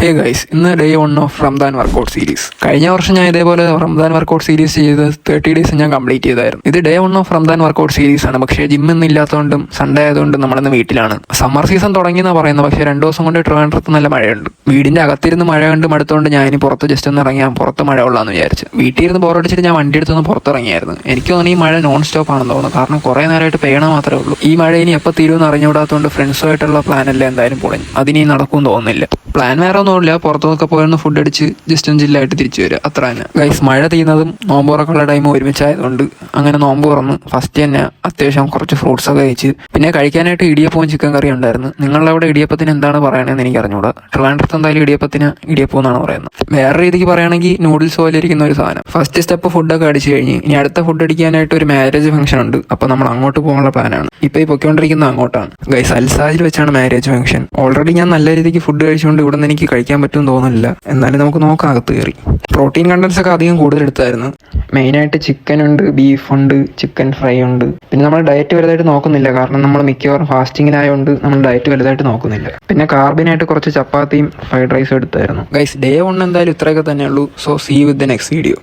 ഹേ guys, ഇന്ന് day 1 of Ramadan workout series. കഴിഞ്ഞ വർഷം ഞാൻ ഇതേപോലെ റംദാൻ വർക്കൗട്ട് സീരീസ് ചെയ്ത് 30 ഡേയ്സ് ഞാൻ കംപ്ലീറ്റ് ചെയ്തായിരുന്നു. ഇത് day 1 of Ramadan workout series ആണ്. പക്ഷേ ജിമ്മൊന്നും ഇല്ലാത്തതുകൊണ്ടും സൺഡേ ആയതുകൊണ്ടും നമ്മളിന്ന് വീട്ടിലാണ്. സമ്മർ സീസൺ തുടങ്ങിയെന്നാണ് പറയുന്നത്. പക്ഷേ 2 ദിവസം കൊണ്ട് ട്രിവാൻഡ്രത്ത് നല്ല മഴയുണ്ട്. വീടിന്റെ അകത്തിരുന്ന് മഴ കണ്ട് മടുത്തുകൊണ്ട് ഞാൻ ഇനി പുറത്ത് ജസ്റ്റ് ഒന്ന് ഇറങ്ങിയാൽ പുറത്ത് മഴ ഉള്ളാന്ന് വിചാരിച്ചു. വീട്ടിൽ ഇരുന്ന് ബോറടിച്ചിട്ട് ഞാൻ വണ്ടി എടുത്തൊന്ന് പുറത്തിറങ്ങിയായിരുന്നു. എനിക്ക് തോന്നുന്നു ഈ മഴ നോൺ സ്റ്റോപ്പ് ആണെന്ന് തോന്നുന്നു. കാരണം കുറേ നേരമായിട്ട് പെയ്യണ മാത്രമേ ഉള്ളൂ. ഈ മഴ ഇനി എപ്പോൾ തീരുമെന്ന് അറിഞ്ഞുകൂടാത്തതുകൊണ്ട് ഫ്രണ്ട്സുമായിട്ടുള്ള പ്ലാനെല്ലാം എന്തായാലും പൊളിഞ്ഞു. അതിനി നടക്കും തോന്നുന്നില്ല. പ്ലാൻ വേറെ ഒന്നുമില്ല, പുറത്തൊക്കെ പോയൊന്ന് ഫുഡ് അടിച്ച് ജസ്റ്റ് ഒന്ന് ജില്ലായിട്ട് തിരിച്ചു വരിക, അത്ര തന്നെ. ഗൈസ്, മഴ തീരുന്നതും നോമ്പ് തുറക്കുള്ള ടൈം ഒരുമിച്ചായതുകൊണ്ട് അങ്ങനെ നോമ്പ് തുറന്ന് ഫസ്റ്റ് തന്നെ അത്യാവശ്യം കുറച്ച് ഫ്രൂട്ട്സ് ഒക്കെ കഴിച്ച് പിന്നെ കഴിക്കാനായിട്ട് ഇടിയപ്പവും ചിക്കൻ കറി ഉണ്ടായിരുന്നു. നിങ്ങളുടെ അവിടെ ഇടിയപ്പത്തിന് എന്താണ് പറയണതെന്ന് എനിക്ക് അറിഞ്ഞൂടാ. ട്രിവാൻഡ്രത്ത് എന്തായാലും ഇടിയപ്പത്തിന് ഇടിയപ്പം എന്നാണ് പറയുന്നത്. വേറെ രീതിക്ക് പറയുകയാണെങ്കിൽ നൂഡിൽസ് പോലെ ഇരിക്കുന്ന ഒരു സാധനം. ഫസ്റ്റ് സ്റ്റെപ്പ് ഫുഡൊക്കെ അടിച്ചു കഴിഞ്ഞ് ഇനി അടുത്ത ഫുഡ് അടിക്കാനായിട്ട് ഒരു മാരേജ് ഫംഗ്ഷൻ ഉണ്ട്. അപ്പോൾ നമ്മൾ അങ്ങോട്ട് പോകാനുള്ള പ്ലാനാണ്. ഇപ്പോൾ ഈ പൊയ്ക്കൊണ്ടിരിക്കുന്നത് അങ്ങോട്ടാണ്. ഗൈസ്, അൽസാജിൽ വെച്ചാണ് മാരേജ് ഫംഗ്ഷൻ. ഓൾറെഡി ഞാൻ നല്ല രീതിക്ക് ഫുഡ് കഴിച്ചുകൊണ്ട് ഇവിടെ നിന്ന് എനിക്ക് കഴിക്കാൻ പറ്റുമെന്ന് തോന്നുന്നില്ല. എന്നാലും നമുക്ക് നോക്കാം അകത്ത് കയറി. പ്രോട്ടീൻ കണ്ടൻസ് ഒക്കെ അധികം കൂടുതൽ എടുത്തായിരുന്നു. മെയിനായിട്ട് ചിക്കൻ ഉണ്ട്, ബീഫ് ഉണ്ട്, ചിക്കൻ ഫ്രൈ ഉണ്ട്. പിന്നെ നമ്മൾ ഡയറ്റ് വലുതായിട്ട് നോക്കുന്നില്ല, കാരണം നമ്മൾ മിക്കവാറും ഫാസ്റ്റിങ്ങിലായതുകൊണ്ട് നമ്മൾ ഡയറ്റ് വലുതായിട്ട് നോക്കുന്നില്ല. പിന്നെ കാർബിനായിട്ട് കുറച്ച് ചപ്പാത്തിയും ഫ്രൈഡ് റൈസും എടുത്തായിരുന്നു. ഗൈസ്, ഡേ 1 എന്തായാലും ഇത്രയൊക്കെ തന്നെ ഉള്ളൂ. So see you with the next video.